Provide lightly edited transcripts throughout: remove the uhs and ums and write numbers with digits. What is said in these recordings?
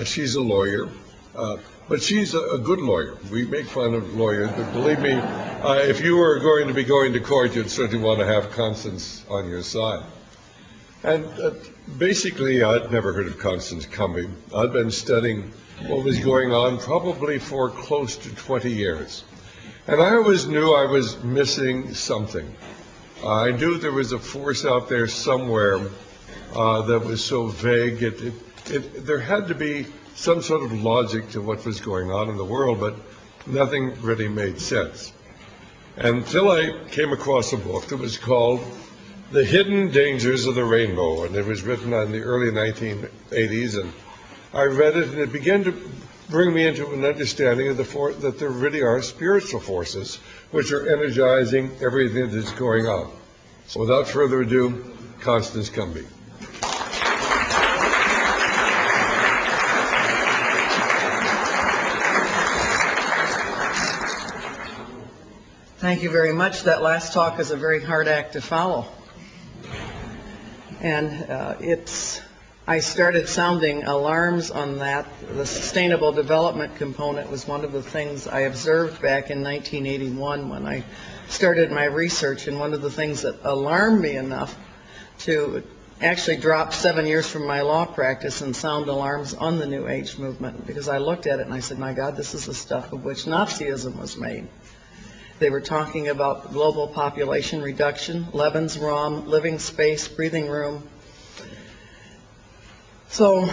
She's a lawyer, but she's a good lawyer. We make fun of lawyers, but believe me, if you were going to be going to court, you'd certainly want to have Constance on your side. And basically, I'd never heard of Constance coming. I'd been studying what was going on probably for close to 20 years. And I always knew I was missing something. I knew there was a force out there somewhere that was so vague. There had to be some sort of logic to what was going on in the world, but nothing really made sense. Until I came across a book that was called The Hidden Dangers of the Rainbow, and it was written in the early 1980s, and I read it, and it began to bring me into an understanding of that there really are spiritual forces which are energizing everything that's going on. So without further ado, Constance Cumby. Thank you very much. That last talk is a very hard act to follow. And I started sounding alarms on that. The sustainable development component was one of the things I observed back in 1981 when I started my research, and one of the things that alarmed me enough to actually drop 7 years from my law practice and sound alarms on the New Age movement, because I looked at it and I said, my God, this is the stuff of which Nazism was made. They were talking about global population reduction, Lebensraum, living space, breathing room. So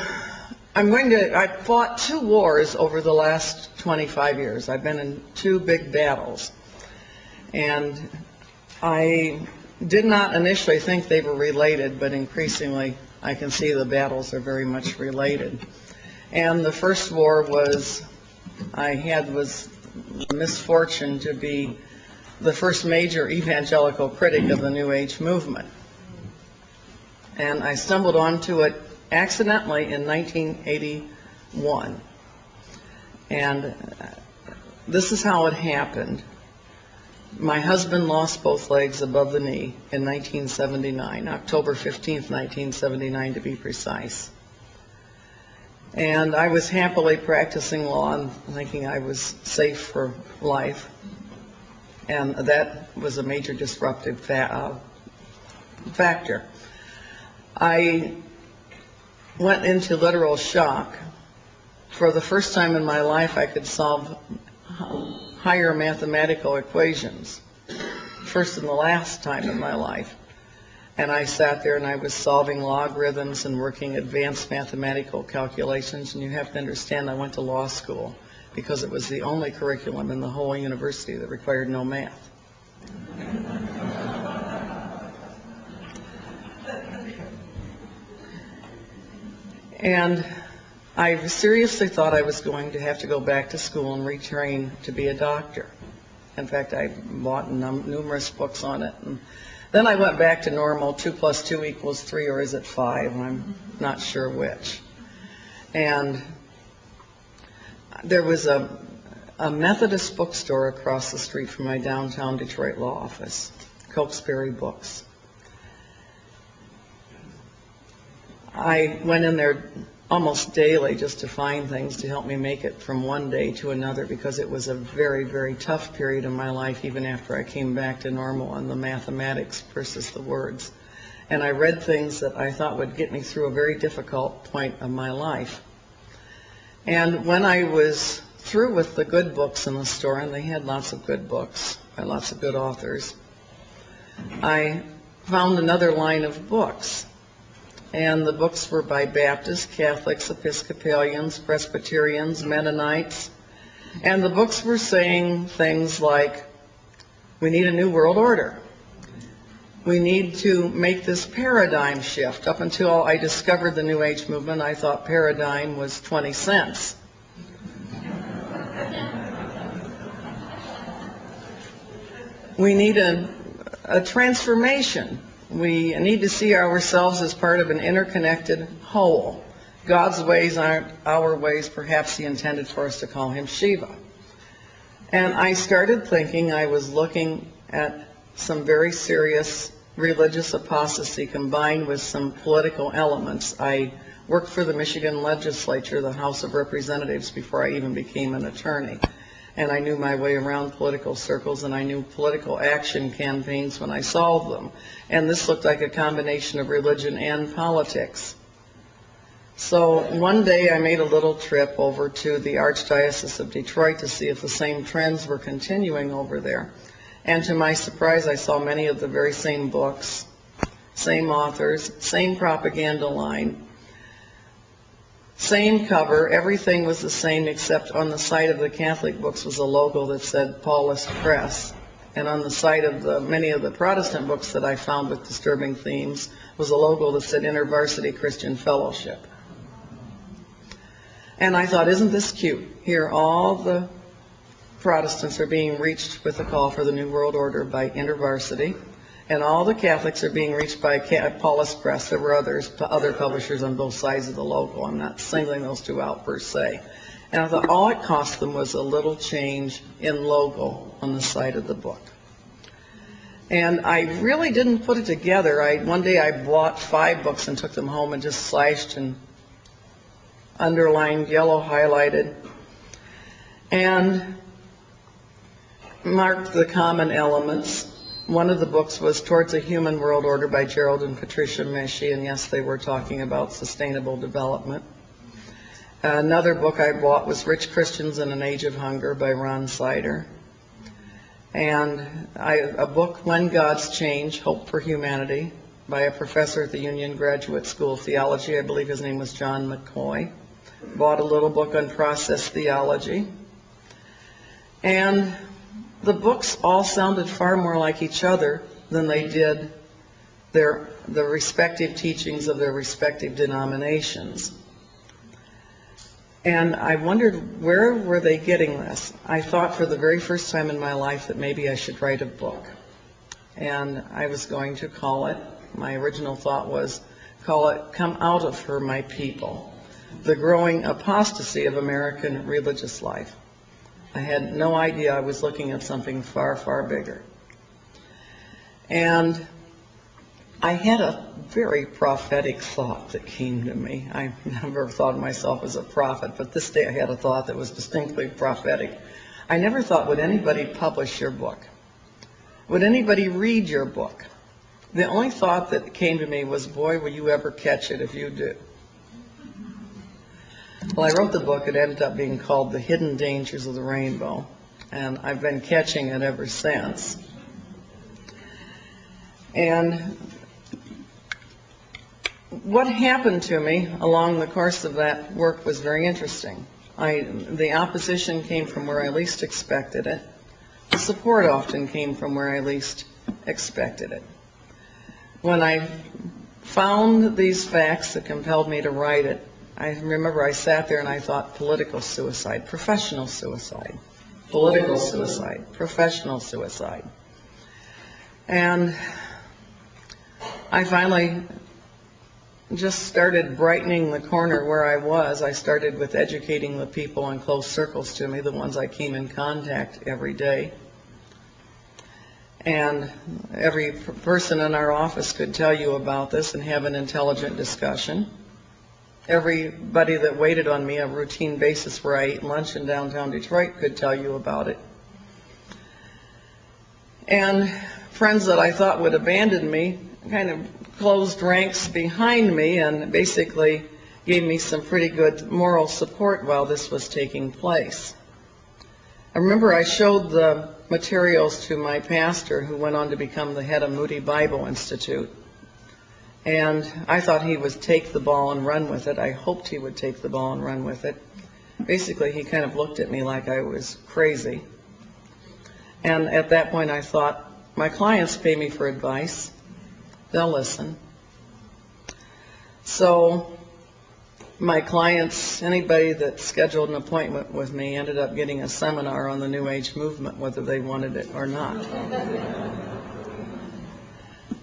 I fought 2 wars over the last 25 years. I've been in 2 big battles. And I did not initially think they were related, but increasingly I can see the battles are very much related. And the first war was the misfortune to be the first major evangelical critic of the New Age movement. And I stumbled onto it accidentally in 1981. And this is how it happened. My husband lost both legs above the knee in 1979, October 15th, 1979 to be precise. And I was happily practicing law and thinking I was safe for life. And that was a major disruptive factor. I went into literal shock. For the first time in my life, I could solve higher mathematical equations. First and the last time in my life. And I sat there and I was solving logarithms and working advanced mathematical calculations. And you have to understand, I went to law school because it was the only curriculum in the whole university that required no math. And I seriously thought I was going to have to go back to school and retrain to be a doctor. In fact, I bought numerous books on it. And then I went back to normal, 2 + 2 = 3, or is it 5? I'm not sure which. And there was a Methodist bookstore across the street from my downtown Detroit law office, Cokesbury Books. I went in there almost daily just to find things to help me make it from one day to another, because it was a very, very tough period of my life even after I came back to normal on the mathematics versus the words. And I read things that I thought would get me through a very difficult point of my life. And when I was through with the good books in the store, and they had lots of good books by lots of good authors, I found another line of books. And the books were by Baptists, Catholics, Episcopalians, Presbyterians, Mennonites. And the books were saying things like, we need a new world order. We need to make this paradigm shift. Up until I discovered the New Age movement, I thought paradigm was 20 cents. We need a transformation. We need to see ourselves as part of an interconnected whole. God's ways aren't our ways. Perhaps He intended for us to call Him Shiva. And I started thinking I was looking at some very serious religious apostasy combined with some political elements. I worked for the Michigan legislature, the House of Representatives, before I even became an attorney. And I knew my way around political circles, and I knew political action campaigns when I solved them. And this looked like a combination of religion and politics. So one day I made a little trip over to the Archdiocese of Detroit to see if the same trends were continuing over there. And to my surprise, I saw many of the very same books, same authors, same propaganda line, same cover. Everything was the same, except on the side of the Catholic books was a logo that said Paulist Press. And on the side of many of the Protestant books that I found with disturbing themes was a logo that said InterVarsity Christian Fellowship. And I thought, isn't this cute? Here all the Protestants are being reached with a call for the New World Order by InterVarsity, and all the Catholics are being reached by Paulist Press. There were other publishers on both sides of the logo. I'm not singling those two out per se. And I thought all it cost them was a little change in logo on the side of the book. And I really didn't put it together. One day I bought 5 books and took them home and just slashed and underlined, yellow highlighted, and marked the common elements. One of the books was Towards a Human World Order by Gerald and Patricia Meshi, and yes, they were talking about sustainable development. Another book I bought was Rich Christians in an Age of Hunger by Ron Sider. And a book, When Gods Change, Hope for Humanity, by a professor at the Union Graduate School of Theology. I believe his name was John McCoy. Bought a little book on process theology. And the books all sounded far more like each other than they did the respective teachings of their respective denominations. And I wondered, where were they getting this? I thought for the very first time in my life that maybe I should write a book. And I was going to call it, my original thought was, call it Come Out of Her, My People, the Growing Apostasy of American Religious Life. I had no idea I was looking at something far, far bigger. And I had a very prophetic thought that came to me. I never thought of myself as a prophet, but this day I had a thought that was distinctly prophetic. I never thought, would anybody publish your book? Would anybody read your book? The only thought that came to me was, boy, will you ever catch it if you do. Well, I wrote the book. It ended up being called The Hidden Dangers of the Rainbow, and I've been catching it ever since. And what happened to me along the course of that work was very interesting. The opposition came from where I least expected it. The support often came from where I least expected it. When I found these facts that compelled me to write it, I remember I sat there and I thought, political suicide, professional suicide, political suicide, professional suicide. And I finally just started brightening the corner where I was. I started with educating the people in close circles to me, the ones I came in contact every day. And every person in our office could tell you about this and have an intelligent discussion. Everybody that waited on me on a routine basis where I ate lunch in downtown Detroit could tell you about it. And friends that I thought would abandon me kind of closed ranks behind me and basically gave me some pretty good moral support while this was taking place. I remember I showed the materials to my pastor, who went on to become the head of Moody Bible Institute. And I thought he would take the ball and run with it. I hoped he would take the ball and run with it. Basically, he kind of looked at me like I was crazy. And at that point, I thought, my clients pay me for advice. They'll listen. So my clients, anybody that scheduled an appointment with me, ended up getting a seminar on the New Age movement, whether they wanted it or not.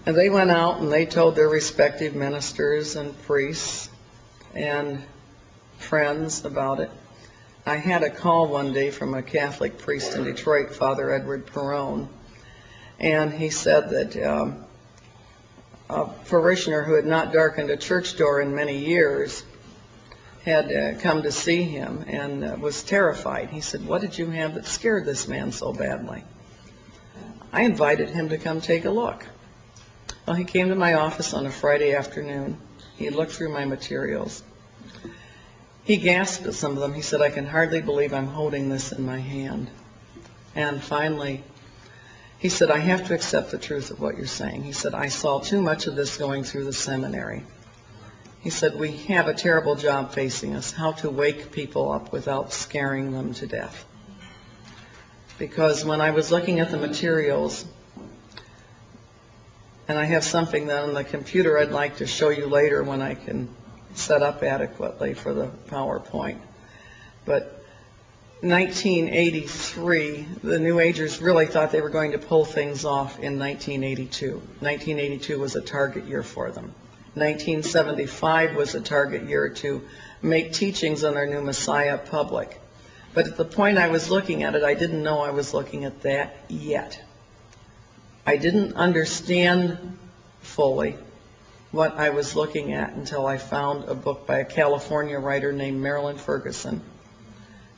And they went out and they told their respective ministers and priests and friends about it. I had a call one day from a Catholic priest in Detroit, Father Edward Perrone, and he said that a parishioner who had not darkened a church door in many years had come to see him and was terrified. He said, "What did you have that scared this man so badly?" I invited him to come take a look. Well, he came to my office on a Friday afternoon. He looked through my materials. He gasped at some of them. He said, "I can hardly believe I'm holding this in my hand." And finally, he said, "I have to accept the truth of what you're saying." He said, "I saw too much of this going through the seminary." He said, "We have a terrible job facing us, how to wake people up without scaring them to death." Because when I was looking at the materials, and I have something on the computer I'd like to show you later when I can set up adequately for the PowerPoint. But 1983, the New Agers really thought they were going to pull things off in 1982. 1982 was a target year for them. 1975 was a target year to make teachings on their new Messiah public. But at the point I was looking at it, I didn't know I was looking at that yet. I didn't understand fully what I was looking at until I found a book by a California writer named Marilyn Ferguson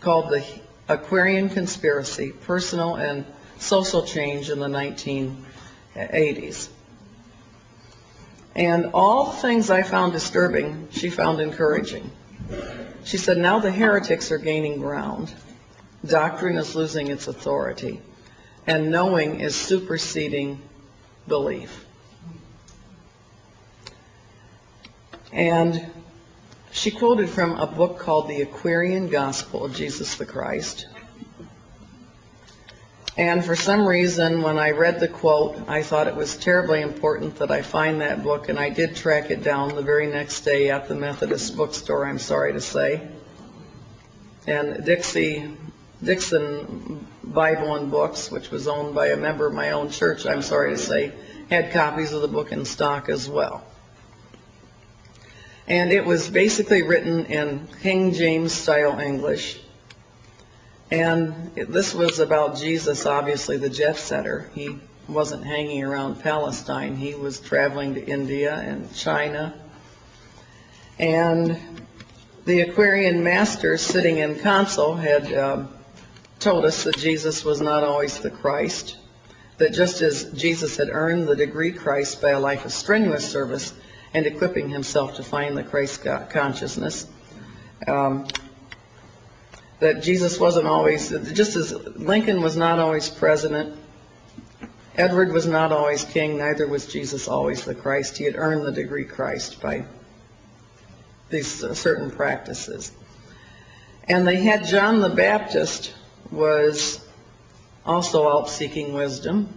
called The Aquarian Conspiracy, Personal and Social Change in the 1980s. And all the things I found disturbing, she found encouraging. She said, now the heretics are gaining ground, doctrine is losing its authority, and knowing is superseding belief. And she quoted from a book called The Aquarian Gospel of Jesus the Christ. And for some reason, when I read the quote, I thought it was terribly important that I find that book, and I did track it down the very next day at the Methodist bookstore, I'm sorry to say. And Dixon Bible and Books, which was owned by a member of my own church, I'm sorry to say, had copies of the book in stock as well. And it was basically written in King James style English. And this was about Jesus, obviously the jet setter. He wasn't hanging around Palestine. He was traveling to India and China. And the Aquarian masters sitting in council had told us that Jesus was not always the Christ, that just as Jesus had earned the degree Christ by a life of strenuous service and equipping himself to find the Christ consciousness, that Jesus wasn't always, just as Lincoln was not always president, Edward was not always king, neither was Jesus always the Christ. He had earned the degree Christ by these certain practices. And they had John the Baptist was also out seeking wisdom,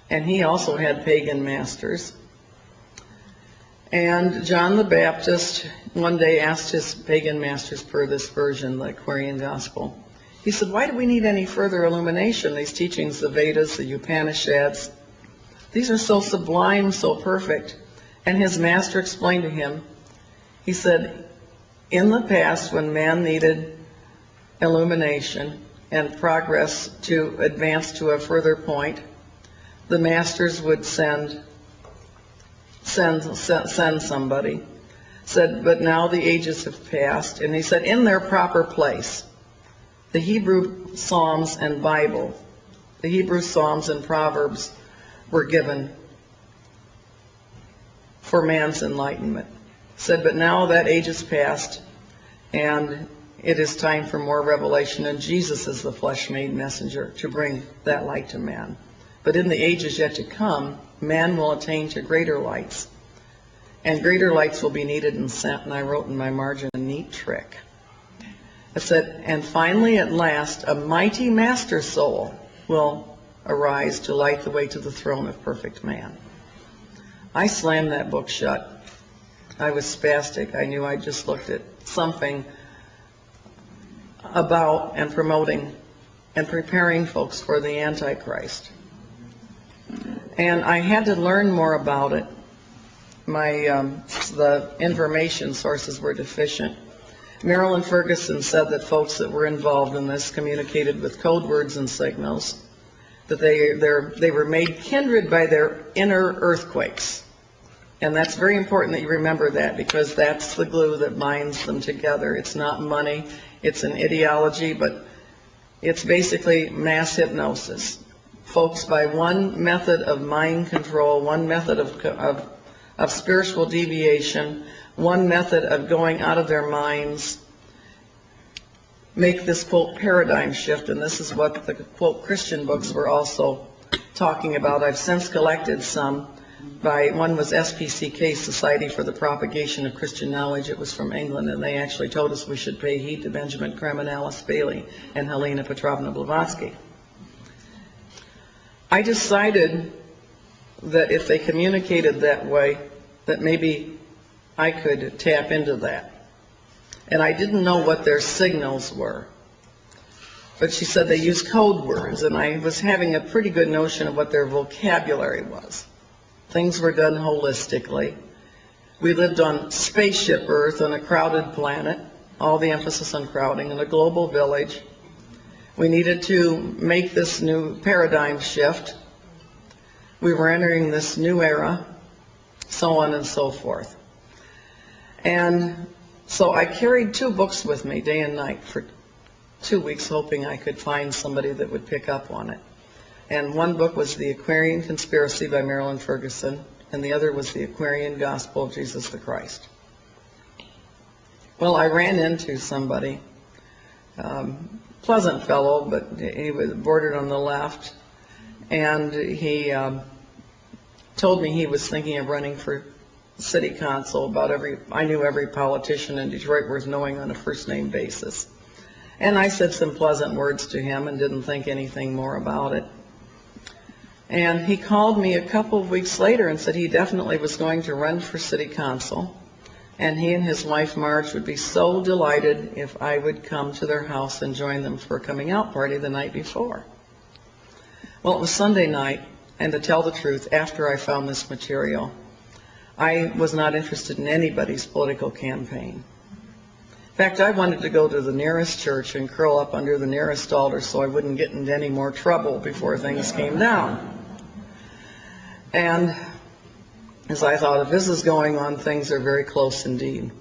and he also had pagan masters. And John the Baptist one day asked his pagan masters, per this version, the Aquarian Gospel, he said, why do we need any further illumination? These teachings, the Vedas, the Upanishads, these are so sublime, so perfect. And his master explained to him, he said, in the past when man needed illumination and progress to advance to a further point, the masters would send somebody. Said, but now the ages have passed, and he said, in their proper place, the Hebrew Psalms and Bible, the Hebrew Psalms and Proverbs were given for man's enlightenment. Said, but now that age is past, and it is time for more revelation, and Jesus is the flesh-made messenger to bring that light to man. But in the ages yet to come, man will attain to greater lights. And greater lights will be needed and sent, and I wrote in my margin a neat trick. I said, and finally at last, a mighty master soul will arise to light the way to the throne of perfect man. I slammed that book shut. I was spastic. I knew I just looked at something about and promoting and preparing folks for the Antichrist. And I had to learn more about it. The information sources were deficient. Marilyn Ferguson said that folks that were involved in this communicated with code words and signals, that they were made kindred by their inner earthquakes. And that's very important that you remember that, because that's the glue that binds them together. It's not money, it's an ideology, but it's basically mass hypnosis. Folks, by one method of mind control, one method of spiritual deviation, one method of going out of their minds, make this, quote, paradigm shift. And this is what the, quote, Christian books were also talking about. I've since collected some. One was SPCK, Society for the Propagation of Christian Knowledge. It was from England, and they actually told us we should pay heed to Benjamin Kremanalis Bailey and Helena Petrovna Blavatsky. I decided that if they communicated that way, that maybe I could tap into that. And I didn't know what their signals were. But she said they use code words, and I was having a pretty good notion of what their vocabulary was. Things were done holistically. We lived on spaceship Earth on a crowded planet, all the emphasis on crowding, in a global village. We needed to make this new paradigm shift. We were entering this new era, so on and so forth. And so I carried 2 books with me day and night for 2 weeks, hoping I could find somebody that would pick up on it. And one book was The Aquarian Conspiracy by Marilyn Ferguson, and the other was The Aquarian Gospel of Jesus the Christ. Well, I ran into somebody, pleasant fellow, but he was bordered on the left, and he told me he was thinking of running for city council. I knew every politician in Detroit worth knowing on a first-name basis. And I said some pleasant words to him and didn't think anything more about it. And he called me a couple of weeks later and said he definitely was going to run for city council, and he and his wife Marge would be so delighted if I would come to their house and join them for a coming out party the night before. Well, it was Sunday night, and to tell the truth, after I found this material, I was not interested in anybody's political campaign. In fact, I wanted to go to the nearest church and curl up under the nearest altar so I wouldn't get into any more trouble before things came down. And as I thought, if this is going on, things are very close indeed.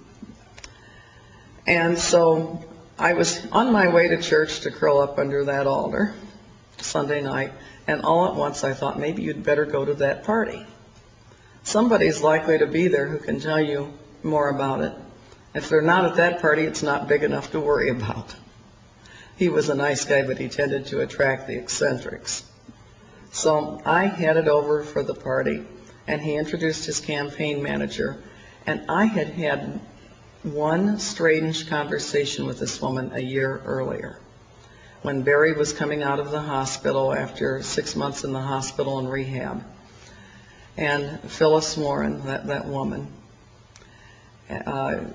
And so I was on my way to church to curl up under that altar Sunday night, and all at once I thought, maybe you'd better go to that party. Somebody's likely to be there who can tell you more about it. If they're not at that party, it's not big enough to worry about. He was a nice guy, but he tended to attract the eccentrics. So I headed over for the party, and he introduced his campaign manager, and I had had one strange conversation with this woman a year earlier, when Barry was coming out of the hospital after 6 months in the hospital and rehab. And Phyllis Warren, that woman,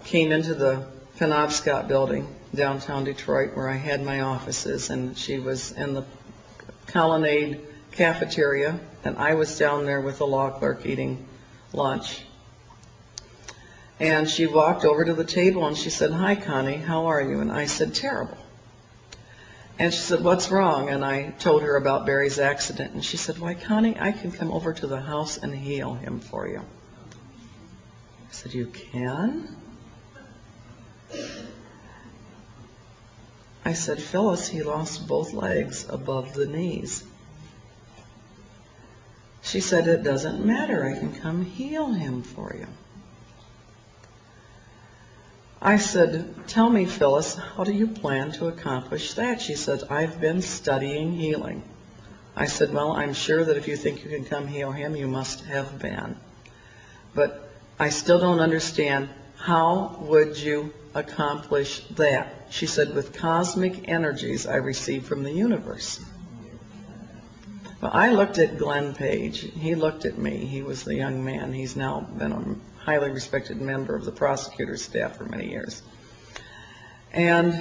came into the Penobscot building, downtown Detroit, where I had my offices, and she was in the Colonnade cafeteria, and I was down there with the law clerk eating lunch. And she walked over to the table and she said, "Hi, Connie, how are you?" And I said, "Terrible." And she said, "What's wrong?" And I told her about Barry's accident, and she said, "Why, Connie, I can come over to the house and heal him for you." I said, "You can?" I said, "Phyllis, he lost both legs above the knees." She said, "It doesn't matter. I can come heal him for you." I said, "Tell me, Phyllis, how do you plan to accomplish that?" She said, "I've been studying healing." I said, "Well, I'm sure that if you think you can come heal him, you must have been. But I still don't understand, how would you accomplish that?" She said, "With cosmic energies I receive from the universe." Well, I looked at Glenn Page. He looked at me. He was the young man. He's now been a highly respected member of the prosecutor's staff for many years. And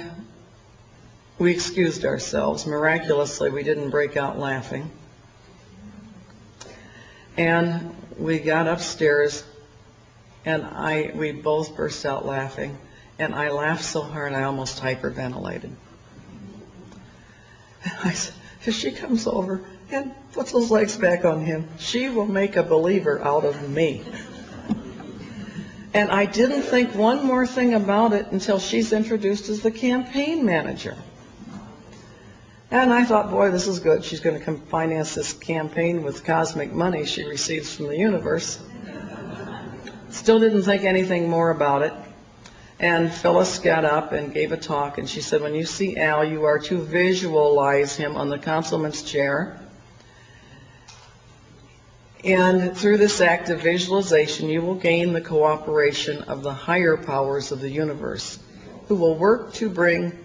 we excused ourselves. Miraculously, we didn't break out laughing. And we got upstairs, and we both burst out laughing. And I laughed so hard I almost hyperventilated. I said, if she comes over and puts those legs back on him, she will make a believer out of me. And I didn't think one more thing about it until she's introduced as the campaign manager. And I thought, boy, this is good. She's going to come finance this campaign with cosmic money she receives from the universe. Still didn't think anything more about it. And Phyllis got up and gave a talk, and she said, when you see Al, you are to visualize him on the councilman's chair. And through this act of visualization, you will gain the cooperation of the higher powers of the universe, who will work to bring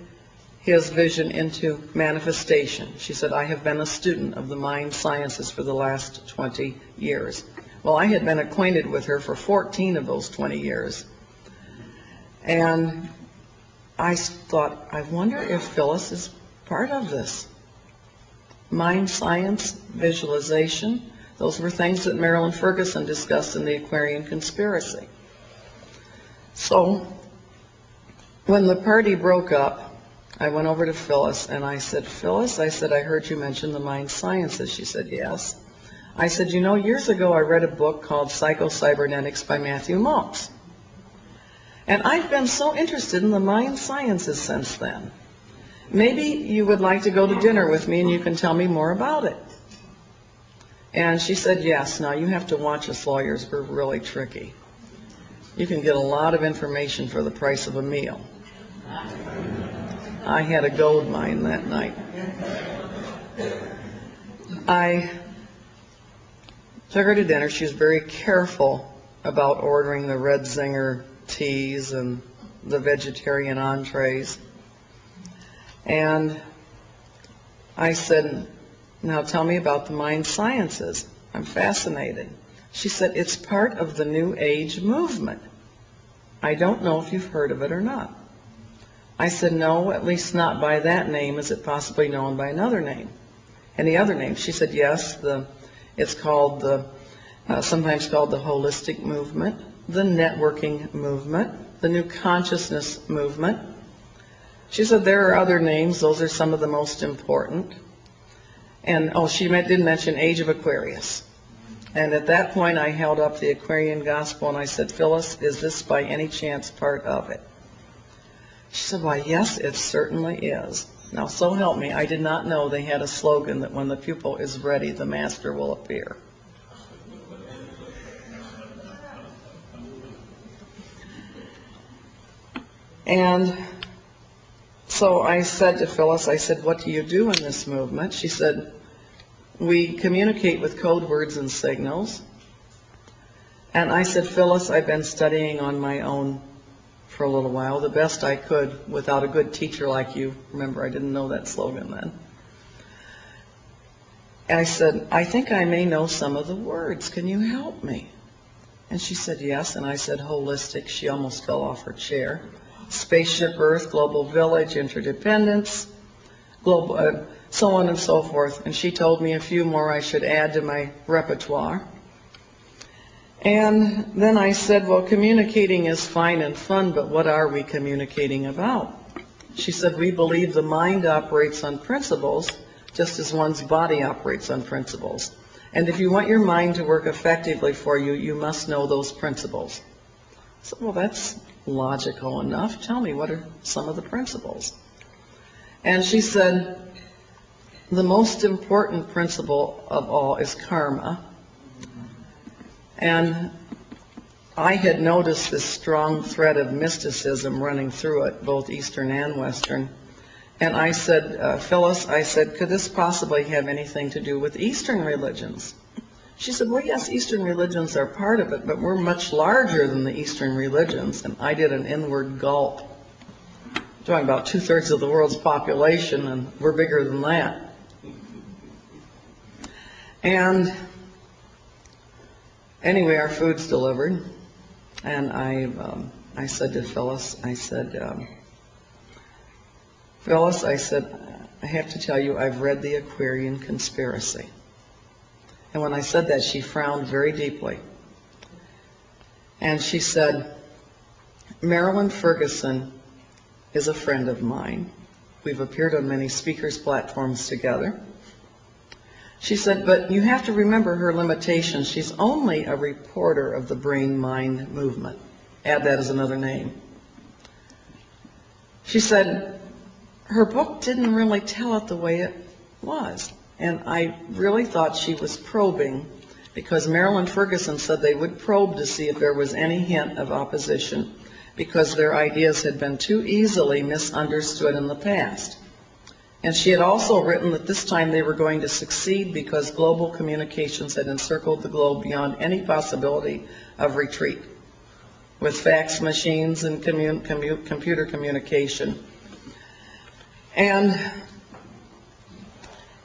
his vision into manifestation. She said, I have been a student of the mind sciences for the last 20 years. Well, I had been acquainted with her for 14 of those 20 years. And I thought, I wonder if Phyllis is part of this. Mind science, visualization, those were things that Marilyn Ferguson discussed in the Aquarian Conspiracy. So when the party broke up, I went over to Phyllis and I said, Phyllis, I said, I heard you mention the mind sciences. She said, yes. I said, you know, years ago I read a book called Psycho-Cybernetics by Matthew Maltz. And I've been so interested in the mind sciences since then. Maybe you would like to go to dinner with me and you can tell me more about it. And she said, yes. Now, you have to watch us lawyers. We're really tricky. You can get a lot of information for the price of a meal. I had a gold mine that night. I took her to dinner. She was very careful about ordering the red zinger teas and the vegetarian entrees. And I said, now tell me about the mind sciences. I'm fascinated. She said, it's part of the New Age movement. I don't know if you've heard of it or not. I said, no, at least not by that name. Is it possibly known by another name? Any other name? She said, yes, it's called sometimes called the holistic movement, the networking movement, the new consciousness movement. She said, there are other names. Those are some of the most important. And, she didn't mention Age of Aquarius. And at that point, I held up the Aquarian Gospel and I said, Phyllis, is this by any chance part of it? She said, why, yes, it certainly is. Now, so help me, I did not know they had a slogan that when the pupil is ready, the master will appear. And so I said to Phyllis, I said, what do you do in this movement? She said, we communicate with code words and signals. And I said, Phyllis, I've been studying on my own for a little while, the best I could without a good teacher like you. Remember, I didn't know that slogan then. I said, I think I may know some of the words. Can you help me? And she said, yes. And I said, holistic. She almost fell off her chair. Spaceship Earth, global village, interdependence, global, so on and so forth. And she told me a few more I should add to my repertoire. And then I said, well, communicating is fine and fun, but what are we communicating about? She said, we believe the mind operates on principles, just as one's body operates on principles. And if you want your mind to work effectively for you, you must know those principles. So, well, that's logical enough. Tell me, what are some of the principles? And she said, the most important principle of all is karma. And I had noticed this strong thread of mysticism running through it, both Eastern and Western. And I said, Phyllis, I said, could this possibly have anything to do with Eastern religions? She said, well, yes, Eastern religions are part of it, but we're much larger than the Eastern religions. And I did an inward gulp. I'm talking about 2/3 of the world's population, and we're bigger than that. And anyway, our food's delivered. And I said to Phyllis, I said, Phyllis, I said, I have to tell you, I've read the Aquarian Conspiracy. And when I said that, she frowned very deeply. And she said, Marilyn Ferguson is a friend of mine. We've appeared on many speakers' platforms together. She said, but you have to remember her limitations. She's only a reporter of the brain-mind movement. add that as another name. She said her book didn't really tell it the way it was. And I really thought she was probing, because Marilyn Ferguson said they would probe to see if there was any hint of opposition, because their ideas had been too easily misunderstood in the past. And she had also written that this time they were going to succeed because global communications had encircled the globe beyond any possibility of retreat, with fax machines and computer communication. And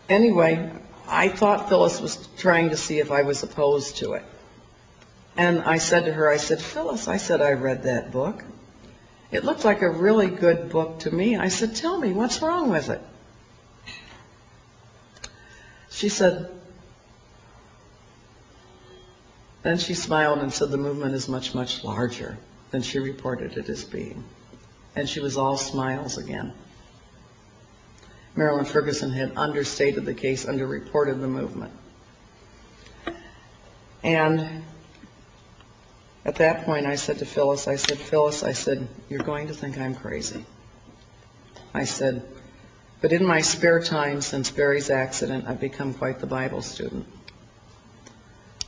anyway, I thought Phyllis was trying to see if I was opposed to it. And I said to her, I said, Phyllis, I said, I read that book. It looked like a really good book to me. I said, tell me, what's wrong with it? She said, then she smiled and said, the movement is much, much larger than she reported it as being. And she was all smiles again. Marilyn Ferguson had understated the case, underreported the movement. And at that point I said to Phyllis, I said, Phyllis, I said, you're going to think I'm crazy. I said, but in my spare time since Barry's accident, I've become quite the Bible student.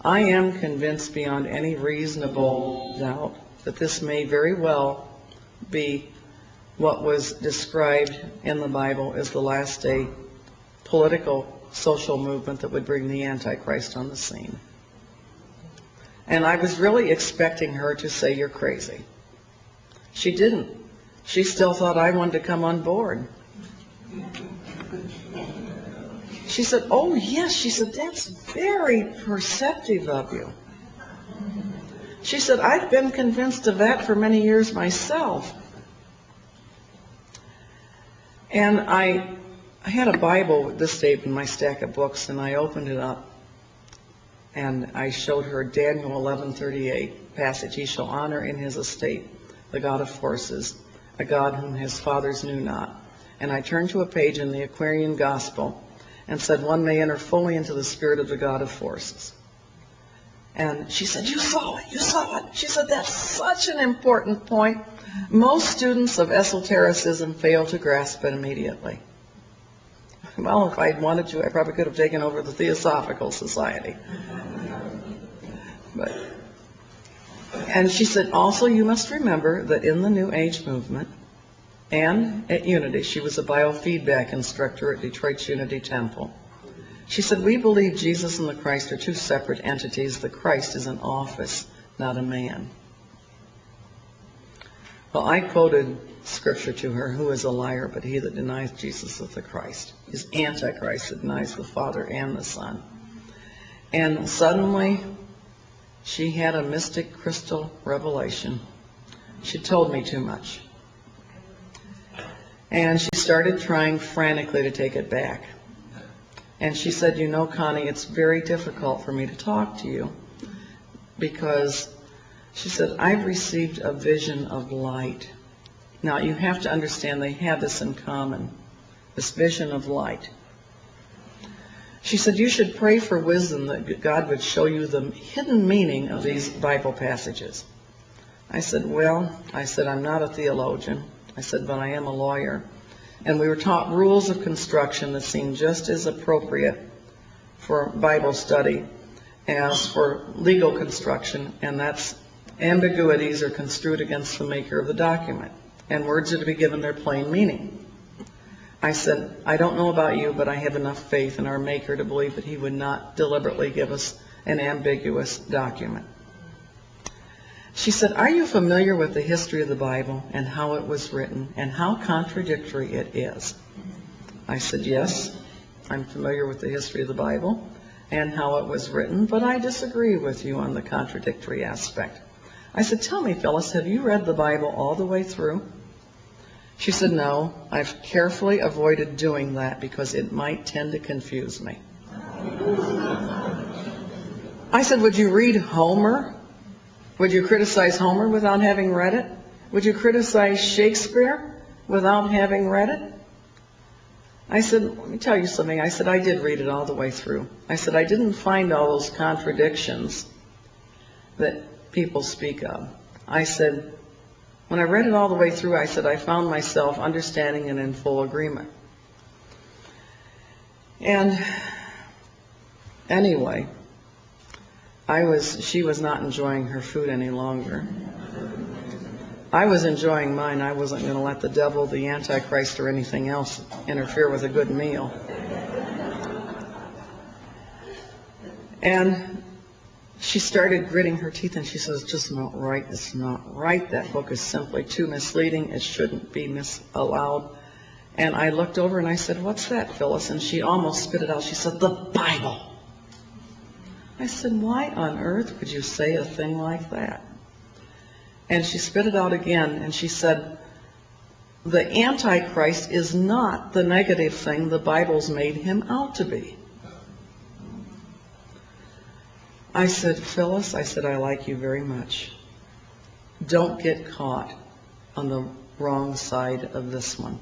I am convinced beyond any reasonable doubt that this may very well be what was described in the Bible as the last day political, social movement that would bring the Antichrist on the scene. And I was really expecting her to say, you're crazy. She didn't. She still thought I wanted to come on board. She said, oh yes, she said, that's very perceptive of you. She said, I've been convinced of that for many years myself. And I had a Bible this day in my stack of books, and I opened it up, and I showed her Daniel 11:38 passage. He shall honor in his estate the God of forces, a God whom his fathers knew not. And I turned to a page in the Aquarian Gospel and said, one may enter fully into the spirit of the God of forces. And she said, you saw it, you saw it. She said, that's such an important point. Most students of esotericism fail to grasp it immediately. Well, if I'd wanted to, I probably could have taken over the Theosophical Society. And she said, also, you must remember that in the New Age movement and at Unity, she was a biofeedback instructor at Detroit's Unity Temple. She said, we believe Jesus and the Christ are two separate entities. The Christ is an office, not a man. Well, I quoted scripture to her, who is a liar but he that denies Jesus is the Christ, is Antichrist that denies the Father and the Son. And suddenly, she had a mystic crystal revelation. She told me too much. And she started trying frantically to take it back. And she said, you know, Connie, it's very difficult for me to talk to you because, she said, I've received a vision of light. Now, you have to understand they have this in common, this vision of light. She said, you should pray for wisdom that God would show you the hidden meaning of these Bible passages. I said, well, I said, I'm not a theologian. I said, but I am a lawyer. And we were taught rules of construction that seem just as appropriate for Bible study as for legal construction, and that's ambiguities are construed against the maker of the document, and words are to be given their plain meaning. I said, I don't know about you, but I have enough faith in our Maker to believe that he would not deliberately give us an ambiguous document. She said, are you familiar with the history of the Bible and how it was written and how contradictory it is? I said, yes, I'm familiar with the history of the Bible and how it was written, but I disagree with you on the contradictory aspect. I said, tell me, Phyllis, have you read the Bible all the way through? She said, no, I've carefully avoided doing that because it might tend to confuse me. I said, would you read Homer? Would you criticize Homer without having read it? Would you criticize Shakespeare without having read it? I said, let me tell you something. I said, I did read it all the way through. I said, I didn't find all those contradictions that people speak of. I said, when I read it all the way through, I said, I found myself understanding and in full agreement. And anyway, she was not enjoying her food any longer. I was enjoying mine. I wasn't going to let the devil, the Antichrist, or anything else interfere with a good meal. And she started gritting her teeth and she says, "It's just not right. It's not right. That book is simply too misleading. It shouldn't be allowed." And I looked over and I said, "What's that, Phyllis?" And she almost spit it out. She said, "The Bible." I said, "Why on earth would you say a thing like that?" And she spit it out again and she said, "The Antichrist is not the negative thing the Bible's made him out to be." I said, "Phyllis," I said, "I like you very much. Don't get caught on the wrong side of this one."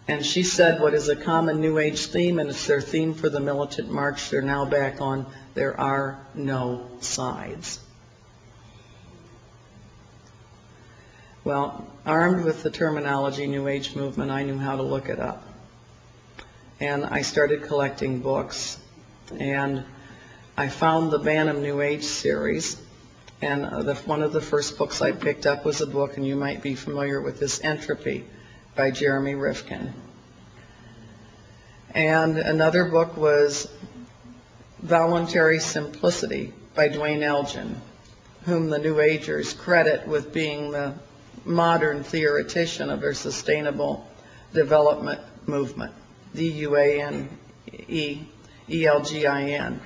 And she said what is a common New Age theme, and it's their theme for the militant march they're now back on: there are no sides. Well, armed with the terminology New Age movement, I knew how to look it up. And I started collecting books, and I found the Bantam New Age series, and one of the first books I picked up was a book, and you might be familiar with this, Entropy, by Jeremy Rifkin. And another book was Voluntary Simplicity by Dwayne Elgin, whom the New Agers credit with being the modern theoretician of their sustainable development movement, DUANEELGIN.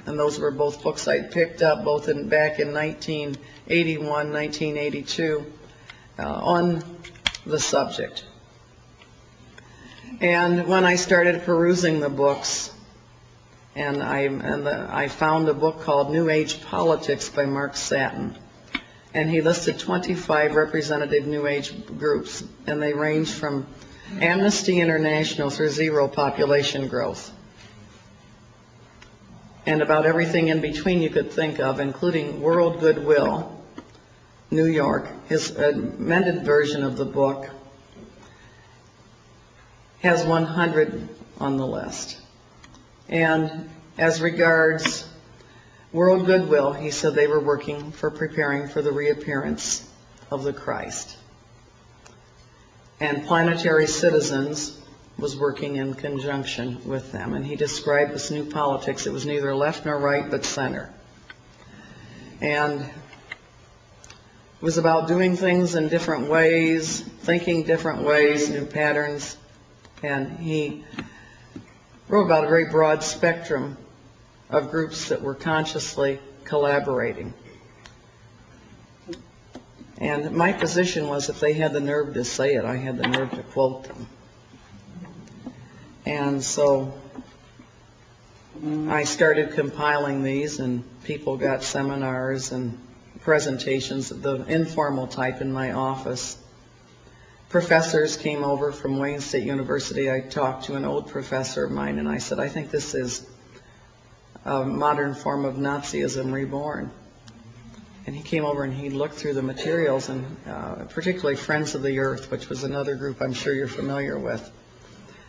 And those were both books I picked up both back in 1981, 1982 on the subject. And when I started perusing the books, and I found a book called New Age Politics by Mark Satin. And he listed 25 representative New Age groups, and they range from Amnesty International through zero population growth, and about everything in between you could think of, including World Goodwill, New York. His amended version of the book has 100 on the list. And as regards World Goodwill, he said they were preparing for the reappearance of the Christ. And Planetary Citizens was working in conjunction with them. And he described this new politics. It was neither left nor right, but center. And it was about doing things in different ways, thinking different ways, new patterns. And he wrote about a very broad spectrum of groups that were consciously collaborating. And my position was, if they had the nerve to say it, I had the nerve to quote them. And so I started compiling these, and people got seminars and presentations of the informal type in my office. Professors came over from Wayne State University. I talked to an old professor of mine, and I said, "I think this is a modern form of Nazism reborn." And he came over and he looked through the materials, and particularly Friends of the Earth, which was another group I'm sure you're familiar with.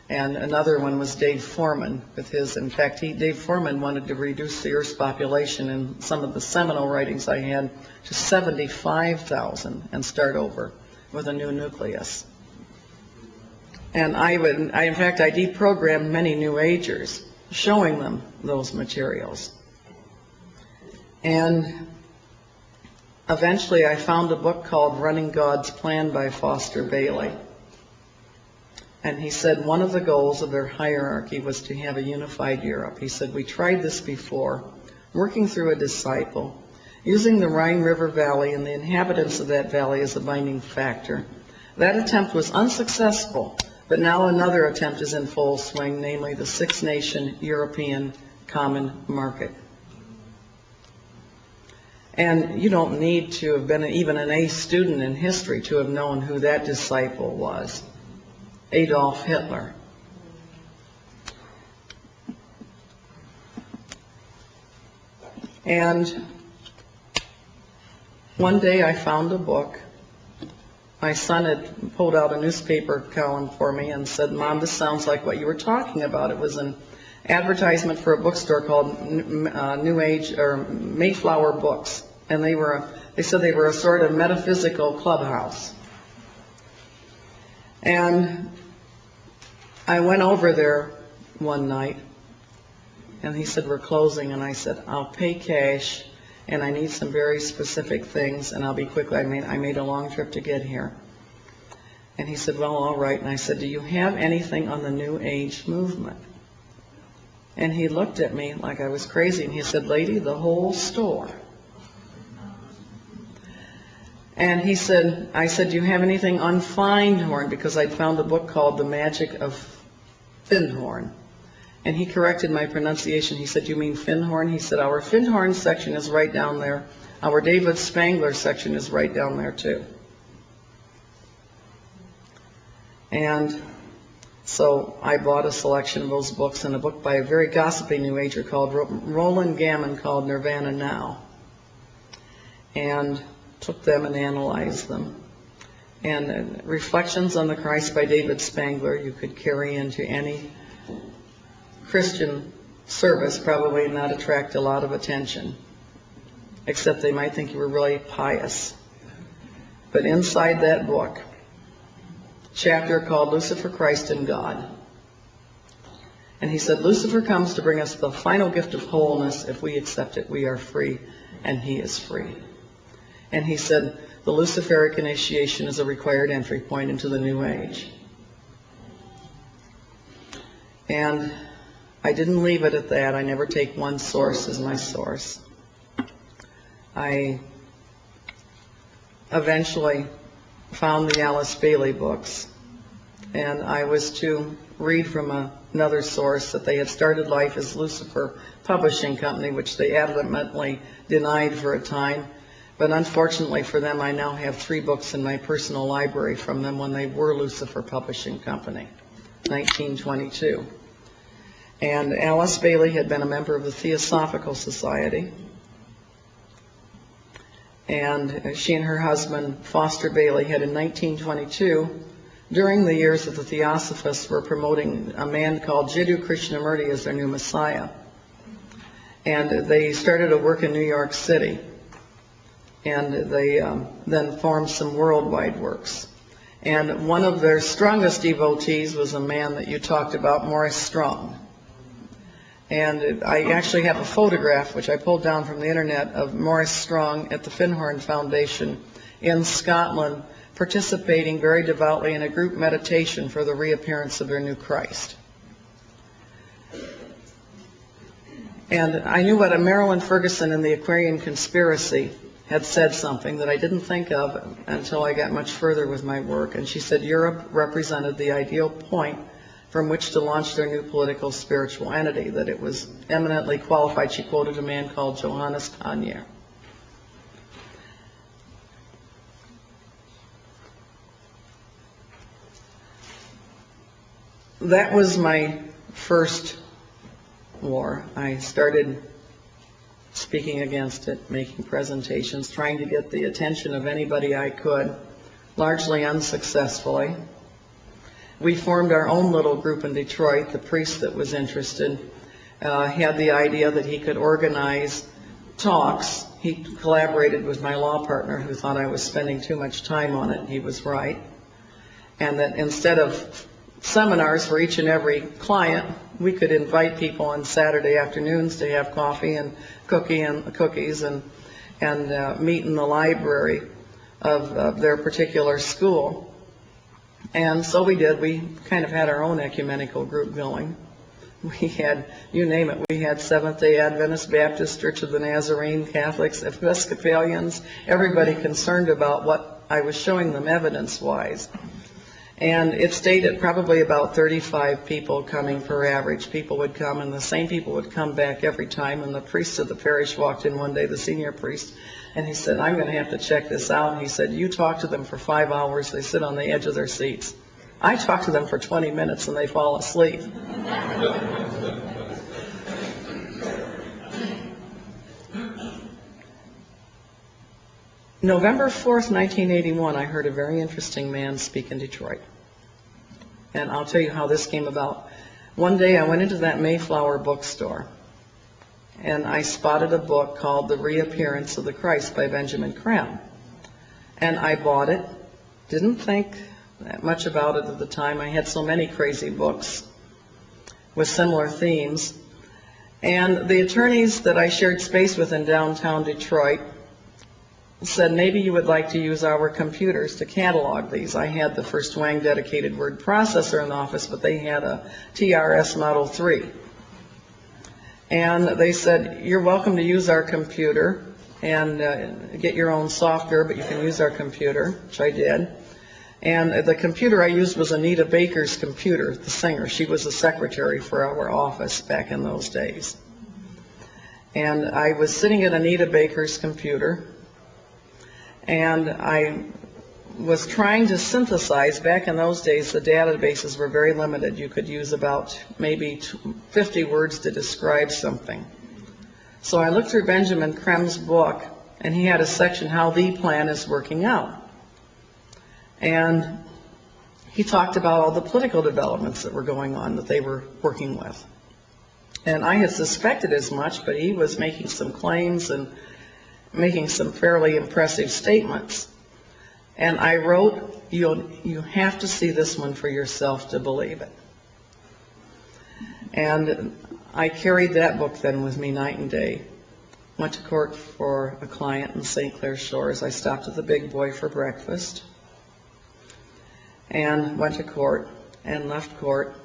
And another one was Dave Foreman with his, in fact, Dave Foreman wanted to reduce the Earth's population in some of the seminal writings I had to 75,000 and start over with a new nucleus. And I deprogrammed many New Agers, showing them those materials. And eventually I found a book called Running God's Plan by Foster Bailey. And he said one of the goals of their hierarchy was to have a unified Europe. He said, "We tried this before, working through a disciple, using the Rhine River Valley and the inhabitants of that valley as a binding factor. That attempt was unsuccessful, but now another attempt is in full swing, namely the six-nation European Common Market." And you don't need to have been even an A student in history to have known who that disciple was: Adolf Hitler. And One day I found a book. My son had pulled out a newspaper column for me and said, "Mom, this sounds like what you were talking about." It was an advertisement for a bookstore called New Age or Mayflower Books, and they said they were a sort of metaphysical clubhouse. And I went over there one night, and he said, "We're closing," and I said, "I'll pay cash, and I need some very specific things, and I'll be quick. I made a long trip to get here." And he said, "Well, all right." And I said, "Do you have anything on the New Age movement?" And he looked at me like I was crazy, and he said, "Lady, the whole store." And I said, "Do you have anything on Findhorn?" Because I'd found a book called The Magic of Findhorn. And he corrected my pronunciation. He said, "You mean Findhorn?" He said, "Our Findhorn section is right down there. Our David Spangler section is right down there too." And so I bought a selection of those books, and a book by a very gossipy New Ager called Roland Gammon called Nirvana Now. And took them and analyzed them. And Reflections on the Christ by David Spangler you could carry into any Christian service, probably not attract a lot of attention, except they might think you were really pious. But inside that book, chapter called Lucifer, Christ, and God. And he said, Lucifer comes to bring us the final gift of wholeness. If we accept it, we are free, and he is free. And he said, the Luciferic initiation is a required entry point into the New Age. And I didn't leave it at that. I never take one source as my source. I eventually found the Alice Bailey books, and I was to read from another source that they had started life as Lucifer Publishing Company, which they adamantly denied for a time. But unfortunately for them, I now have 3 books in my personal library from them when they were Lucifer Publishing Company, 1922. And Alice Bailey had been a member of the Theosophical Society. And she and her husband, Foster Bailey, had in 1922, during the years that the Theosophists were promoting a man called Jiddu Krishnamurti as their new Messiah. And they started to work in New York City. And they then formed some worldwide works. And one of their strongest devotees was a man that you talked about, Morris Strong. And I actually have a photograph, which I pulled down from the internet, of Morris Strong at the Findhorn Foundation in Scotland, participating very devoutly in a group meditation for the reappearance of their new Christ. And I knew what a Marilyn Ferguson in the Aquarian Conspiracy had said something that I didn't think of until I got much further with my work. And she said Europe represented the ideal point from which to launch their new political spiritual entity, that it was eminently qualified. She quoted a man called Johannes Kanye. That was my first war. I started speaking against it, making presentations, trying to get the attention of anybody I could, largely unsuccessfully. We formed our own little group in Detroit. The priest that was interested had the idea that he could organize talks. He collaborated with my law partner who thought I was spending too much time on it. He was right. And that instead of seminars for each and every client, we could invite people on Saturday afternoons to have coffee and cookies and meet in the library of their particular school. And so we did. We kind of had our own ecumenical group going. We had, you name it, we had Seventh-day Adventists, Baptist, Church of the Nazarene, Catholics, Episcopalians, everybody concerned about what I was showing them evidence-wise. And it stayed at probably about 35 people coming per average. People would come, and the same people would come back every time. And the priest of the parish walked in one day, the senior priest, and he said, I'm going to have to check this out. And he said, you talk to them for 5 hours, they sit on the edge of their seats. I talk to them for 20 minutes and they fall asleep. November 4th, 1981, I heard a very interesting man speak in Detroit. And I'll tell you how this came about. One day I went into that Mayflower bookstore, and I spotted a book called The Reappearance of the Christ by Benjamin Creme. And I bought it. Didn't think that much about it at the time. I had so many crazy books with similar themes. And the attorneys that I shared space with in downtown Detroit said, maybe you would like to use our computers to catalog these. I had the first Wang dedicated word processor in the office, but they had a TRS Model 3. And they said, you're welcome to use our computer and get your own software, but you can use our computer, which I did. And the computer I used was Anita Baker's computer, the singer. She was the secretary for our office back in those days. And I was sitting at Anita Baker's computer, and I was trying to synthesize. Back in those days, the databases were very limited. You could use about maybe 50 words to describe something. So I looked through Benjamin Creme's book, and he had a section, How the Plan is Working Out. And he talked about all the political developments that were going on that they were working with. And I had suspected as much, but he was making some claims and making some fairly impressive statements. And I wrote, you have to see this one for yourself to believe it. And I carried that book then with me night and day. Went to court for a client in St. Clair Shores. I stopped at the Big Boy for breakfast and went to court and left court,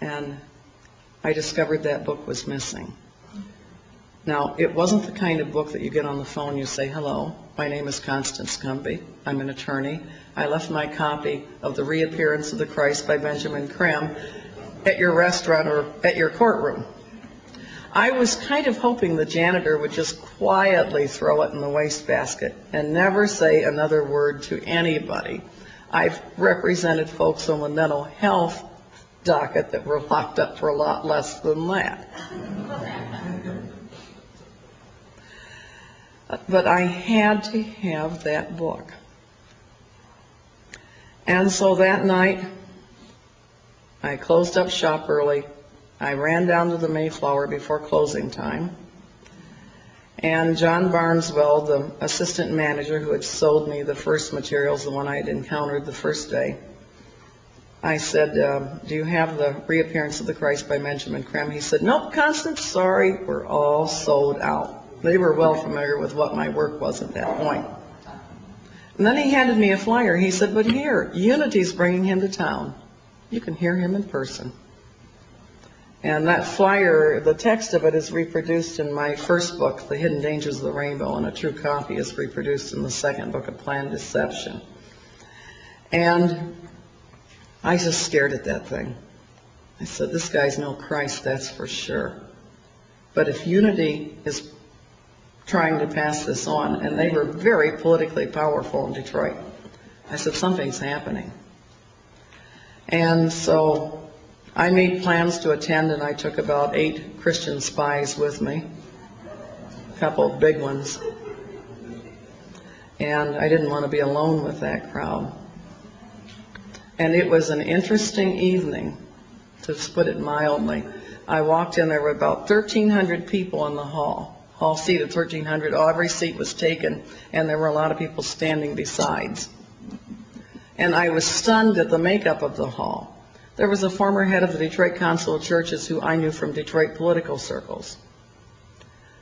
and I discovered that book was missing. Now, it wasn't the kind of book that you get on the phone, you say, hello, my name is Constance Cumby, I'm an attorney. I left my copy of The Reappearance of the Christ by Benjamin Creme at your restaurant or at your courtroom. I was kind of hoping the janitor would just quietly throw it in the wastebasket and never say another word to anybody. I've represented folks on the mental health docket that were locked up for a lot less than that. But I had to have that book. And so that night, I closed up shop early. I ran down to the Mayflower before closing time. And John Barneswell, the assistant manager who had sold me the first materials, the one I had encountered the first day, I said, do you have The Reappearance of the Christ by Benjamin Creme? He said, nope, Constance, sorry, we're all sold out. They were well familiar with what my work was at that point. And then he handed me a flyer. He said, but here, Unity's bringing him to town. You can hear him in person. And that flyer, the text of it is reproduced in my first book, The Hidden Dangers of the Rainbow, and a true copy is reproduced in the second book of Planned Deception. And I just stared at that thing. I said, this guy's no Christ, that's for sure. But if Unity is trying to pass this on, and they were very politically powerful in Detroit, I said, something's happening. And so I made plans to attend, and I took about 8 Christian spies with me, a couple of big ones. And I didn't want to be alone with that crowd. And it was an interesting evening, to put it mildly. I walked in, there were about 1,300 people in the hall. Hall seated 1,300, every seat was taken, and there were a lot of people standing besides. And I was stunned at the makeup of the hall. There was a former head of the Detroit Council of Churches who I knew from Detroit political circles.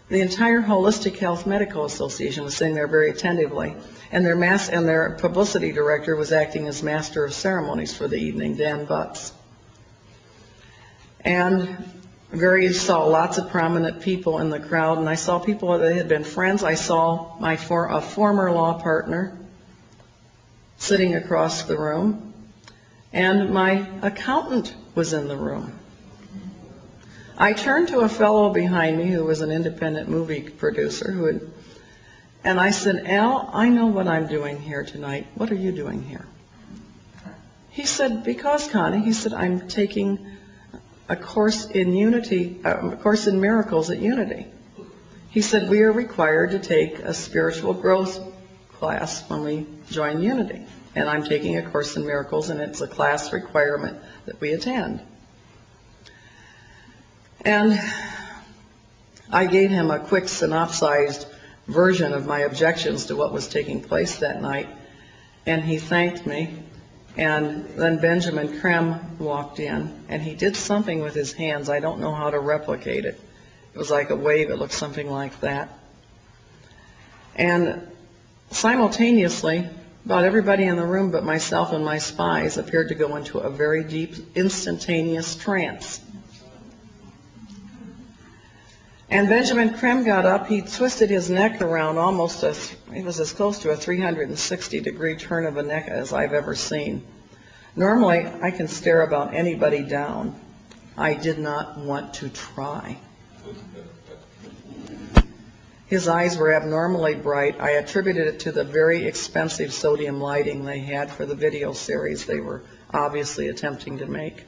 The entire Holistic Health Medical Association was sitting there very attentively, and their publicity director was acting as master of ceremonies for the evening, Dan Butts. And saw lots of prominent people in the crowd, and I saw people that had been friends. I saw a former law partner sitting across the room, and my accountant was in the room. I turned to a fellow behind me who was an independent movie producer and I said, Al, I know what I'm doing here tonight. What are you doing here? He said, because, Connie, he said, I'm taking a course in Unity, a course in miracles at Unity. He said, we are required to take a spiritual growth class when we join Unity. And I'm taking a course in miracles, and it's a class requirement that we attend. And I gave him a quick synopsized version of my objections to what was taking place that night, and he thanked me. And then Benjamin Krem walked in, and he did something with his hands. I don't know how to replicate it. It was like a wave. It looked something like that. And simultaneously, about everybody in the room but myself and my spies appeared to go into a very deep, instantaneous trance. And Benjamin Krem got up. He twisted his neck around almost it was as close to a 360-degree turn of a neck as I've ever seen. Normally, I can stare about anybody down. I did not want to try. His eyes were abnormally bright. I attributed it to the very expensive sodium lighting they had for the video series they were obviously attempting to make.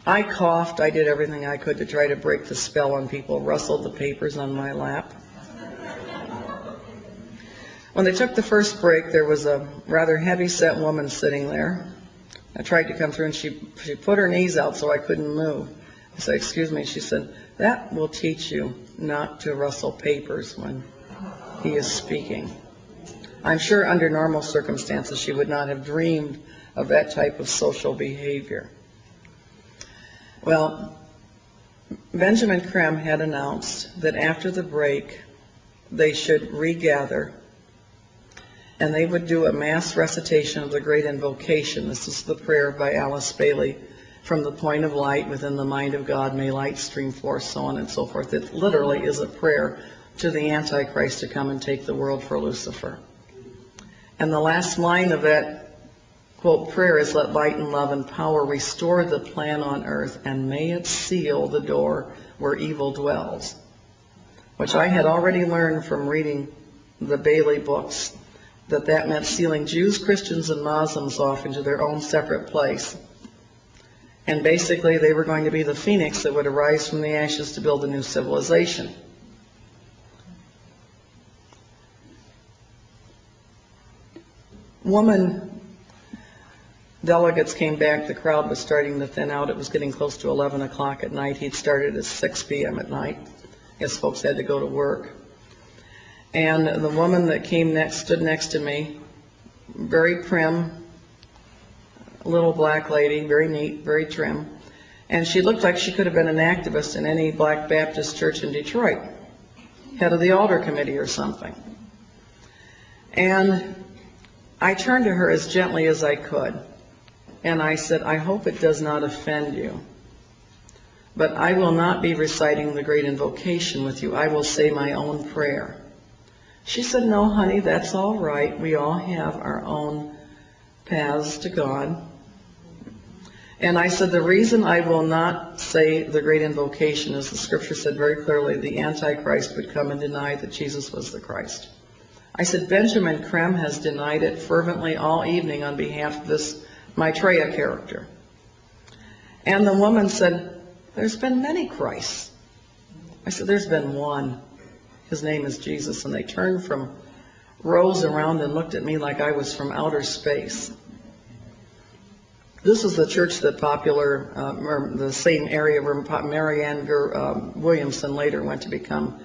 I coughed. I did everything I could to try to break the spell on people, rustled the papers on my lap. When they took the first break, there was a rather heavy-set woman sitting there. I tried to come through, and she put her knees out so I couldn't move. I said, "Excuse me." She said, "That will teach you not to rustle papers when he is speaking." I'm sure under normal circumstances she would not have dreamed of that type of social behavior. Well, Benjamin Krem had announced that after the break they should regather and they would do a mass recitation of the Great Invocation. This is the prayer by Alice Bailey, "From the point of light within the mind of God, may light stream forth," so on and so forth. It literally is a prayer to the Antichrist to come and take the world for Lucifer. And the last line of that quote prayer is, "Let light and love and power restore the plan on earth, and may it seal the door where evil dwells," which I had already learned from reading the Bailey books, that meant sealing Jews, Christians, and Muslims off into their own separate place. And basically they were going to be the phoenix that would arise from the ashes to build a new civilization. Delegates came back. The crowd was starting to thin out. It was getting close to 11 o'clock at night. He'd started at 6 p.m. at night. I guess folks had to go to work. And the woman that came next stood next to me, very prim, little black lady, very neat, very trim. And she looked like she could have been an activist in any Black Baptist church in Detroit, head of the altar committee or something. And I turned to her as gently as I could. And I said, "I hope it does not offend you, but I will not be reciting the Great Invocation with you. I will say my own prayer." She said, "No, honey, that's all right. We all have our own paths to God." And I said, "The reason I will not say the Great Invocation is the scripture said very clearly the Antichrist would come and deny that Jesus was the Christ." I said, "Benjamin Krem has denied it fervently all evening on behalf of this Maitreya character." And the woman said, "There's been many Christs." I said, "There's been one. His name is Jesus." And they turned from rows around and looked at me like I was from outer space. This is the church that the same area where Marianne Williamson later went to become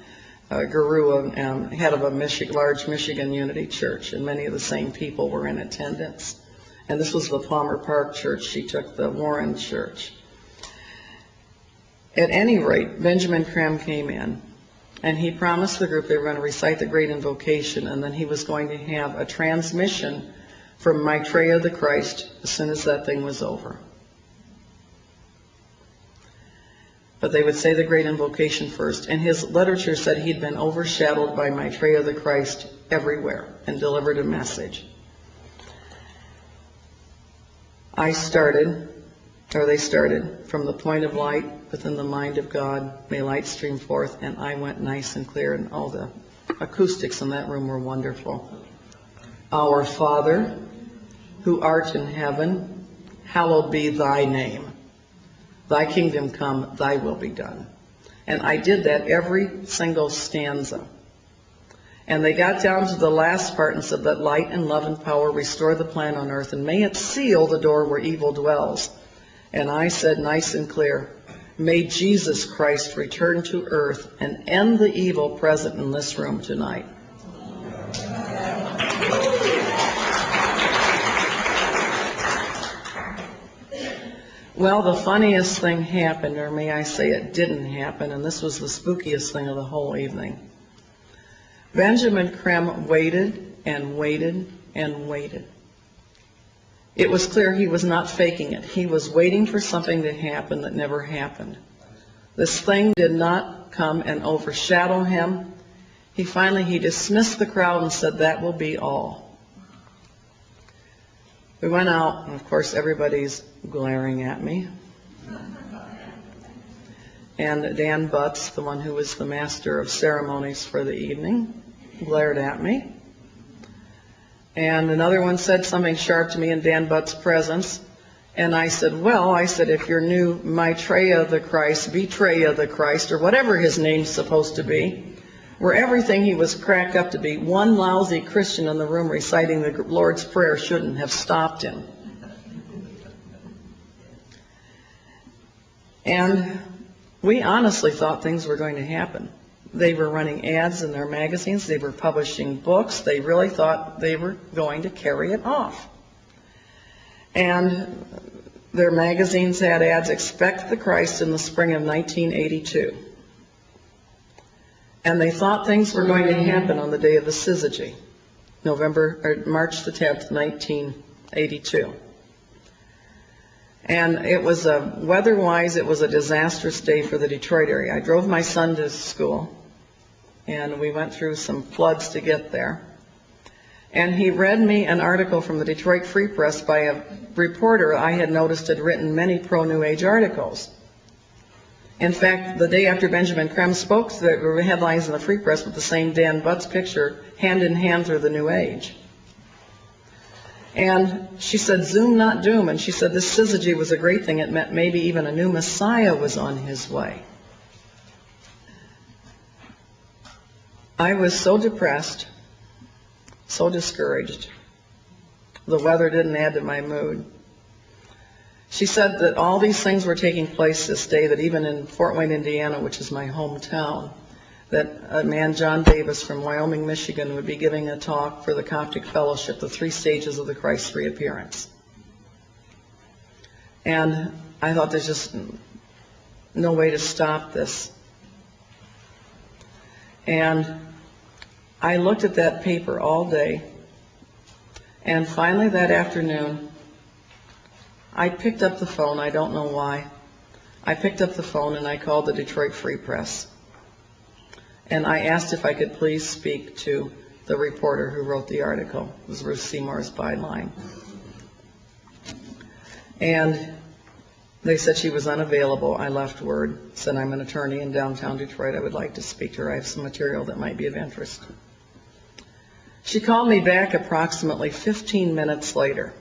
guru and head of a large Michigan Unity church, and many of the same people were in attendance. And this was the Palmer Park church. She took the Warren church. At any rate, Benjamin Krem came in, and he promised the group they were going to recite the Great Invocation, and then he was going to have a transmission from Maitreya the Christ as soon as that thing was over. But they would say the Great Invocation first. And his literature said he'd been overshadowed by Maitreya the Christ everywhere and delivered a message. They started, "From the point of light within the mind of God, may light stream forth," and I went nice and clear, and all the acoustics in that room were wonderful. "Our Father, who art in heaven, hallowed be thy name. Thy kingdom come, thy will be done." And I did that every single stanza. And they got down to the last part and said, "Let light and love and power restore the plan on earth, and may it seal the door where evil dwells." And I said nice and clear, "May Jesus Christ return to earth and end the evil present in this room tonight." Well, the funniest thing happened, or may I say it didn't happen, and this was the spookiest thing of the whole evening. Benjamin Krem waited and waited and waited. It was clear he was not faking it. He was waiting for something to happen that never happened. This thing did not come and overshadow him. He dismissed the crowd and said, "That will be all." We went out, and of course everybody's glaring at me. And Dan Butts, the one who was the master of ceremonies for the evening, glared at me. And another one said something sharp to me in Dan Butts' presence. And I said, "Well," I said, "if you're new Maitreya the Christ, Betreya the Christ, or whatever his name's supposed to be, where everything he was cracked up to be, one lousy Christian in the room reciting the Lord's Prayer shouldn't have stopped him." And we honestly thought things were going to happen. They were running ads in their magazines. They were publishing books. They really thought they were going to carry it off. And their magazines had ads, "Expect the Christ in the spring of 1982. And they thought things were going to happen on the day of the syzygy, March the 10th, 1982. And it was weather-wise, it was a disastrous day for the Detroit area. I drove my son to school, and we went through some floods to get there. And he read me an article from the Detroit Free Press by a reporter I had noticed had written many pro-New Age articles. In fact, the day after Benjamin Krem spoke, there were headlines in the Free Press with the same Dan Butts picture, hand in hand through the New Age. And she said, "Zoom, not doom." And she said this syzygy was a great thing. It meant maybe even a new Messiah was on his way. I was so depressed, so discouraged. The weather didn't add to my mood. She said that all these things were taking place this day, that even in Fort Wayne, Indiana, which is my hometown, that a man, John Davis from Wyoming, Michigan, would be giving a talk for the Coptic Fellowship, the 3 stages of the Christ reappearance. And I thought there's just no way to stop this. And I looked at that paper all day, and finally that afternoon, I picked up the phone. I don't know why. I picked up the phone and I called the Detroit Free Press. And I asked if I could please speak to the reporter who wrote the article. It was Ruth Seymour's byline. And they said she was unavailable. I left word, said I'm an attorney in downtown Detroit. I would like to speak to her. I have some material that might be of interest. She called me back approximately 15 minutes later.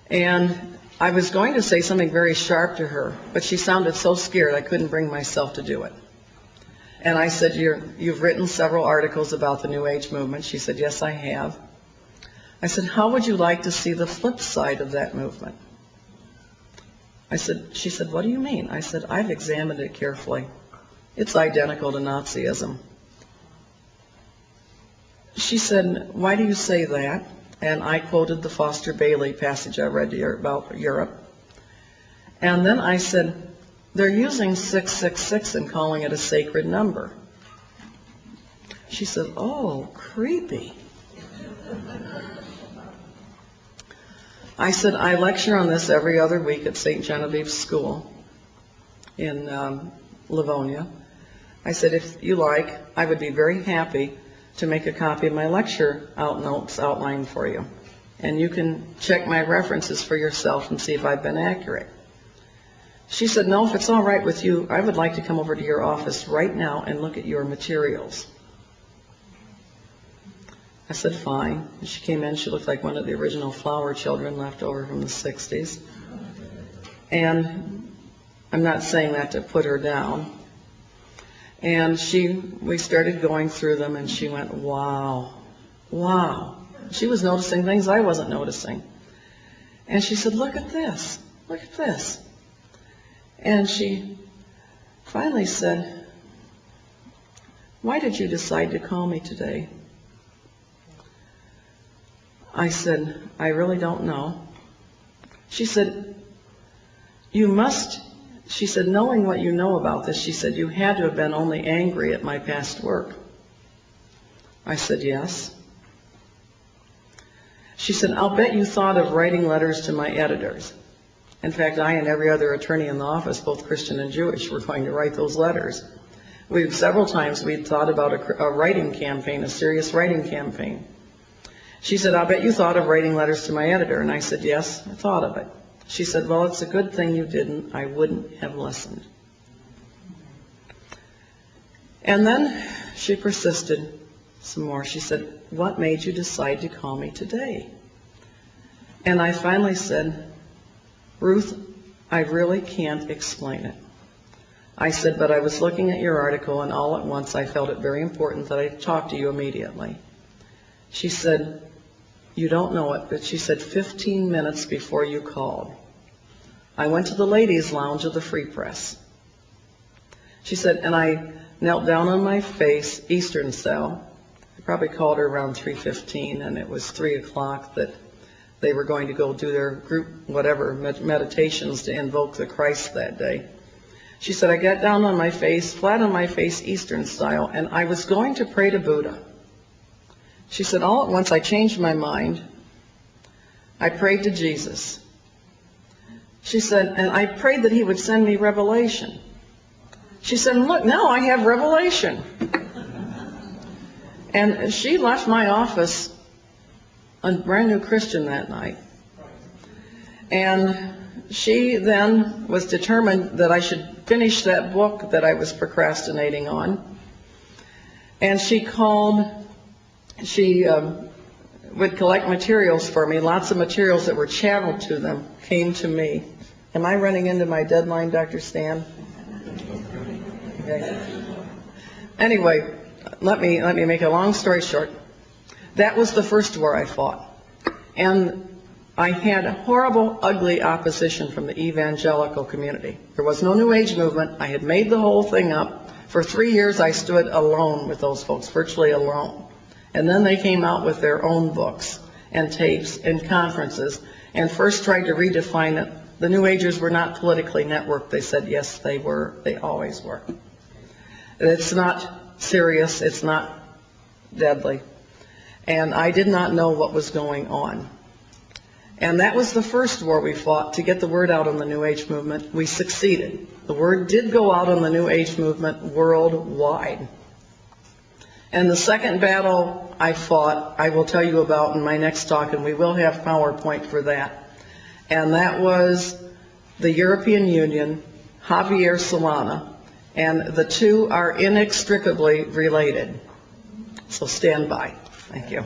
And I was going to say something very sharp to her, but she sounded so scared I couldn't bring myself to do it. And I said, "You've written several articles about the New Age movement." She said, "Yes, I have." I said, "How would you like to see the flip side of that movement?" She said, "What do you mean?" I said, "I've examined it carefully. It's identical to Nazism." She said, "Why do you say that?" And I quoted the Foster Bailey passage I read about Europe. And then I said, "They're using 666 and calling it a sacred number." She said, "Oh, creepy." I said, "I lecture on this every other week at St. Genevieve's School in Livonia." I said, "If you like, I would be very happy to make a copy of my lecture notes outline for you. And you can check my references for yourself and see if I've been accurate." She said, "No, if it's all right with you, I would like to come over to your office right now and look at your materials." I said, "Fine." And she came in. She looked like one of the original flower children left over from the 60s. And I'm not saying that to put her down. And we started going through them, and she went, wow, wow. She was noticing things I wasn't noticing. And she said, look at this, look at this. And she finally said, why did you decide to call me today? I said, I really don't know. She said, you must, she said, knowing what you know about this, she said, you had to have been only angry at my past work. I said, yes. She said, I'll bet you thought of writing letters to my editors. In fact, I and every other attorney in the office, both Christian and Jewish, were going to write those letters. Several times we'd thought about a writing campaign, a serious writing campaign. She said, I'll bet you thought of writing letters to my editor. And I said, yes, I thought of it. She said, well, it's a good thing you didn't. I wouldn't have listened. And then she persisted some more. She said, what made you decide to call me today? And I finally said, Ruth, I really can't explain it. I said, but I was looking at your article, and all at once I felt it very important that I talk to you immediately. She said, you don't know it, but she said 15 minutes before you called, I went to the ladies' lounge of the Free Press. She said, and I knelt down on my face, Eastern style. I probably called her around 3:15, and it was 3 o'clock that they were going to go do their group, whatever, meditations to invoke the Christ that day. She said, I got down on my face, flat on my face, Eastern style, and I was going to pray to Buddha. She said, all at once I changed my mind. I prayed to Jesus. She said, and I prayed that he would send me revelation. She said, look, now I have revelation. And she left my office a brand new Christian that night. And she then was determined that I should finish that book that I was procrastinating on. And she would collect materials for me. Lots of materials that were channeled to them came to me. Am I running into my deadline, Dr. Stan? Okay. Anyway, let me make a long story short. That was the first war I fought. And I had horrible, ugly opposition from the evangelical community. There was no New Age movement. I had made the whole thing up. For 3 years, I stood alone with those folks, virtually alone. And then they came out with their own books and tapes and conferences and first tried to redefine it. The New Agers were not politically networked. They said, yes, they were. They always were. It's not serious. It's not deadly. And I did not know what was going on. And that was the first war we fought to get the word out on the New Age movement. We succeeded. The word did go out on the New Age movement worldwide. And the second battle I fought, I will tell you about in my next talk, and we will have PowerPoint for that. And that was the European Union, Javier Solana, and the two are inextricably related. So stand by. Thank you.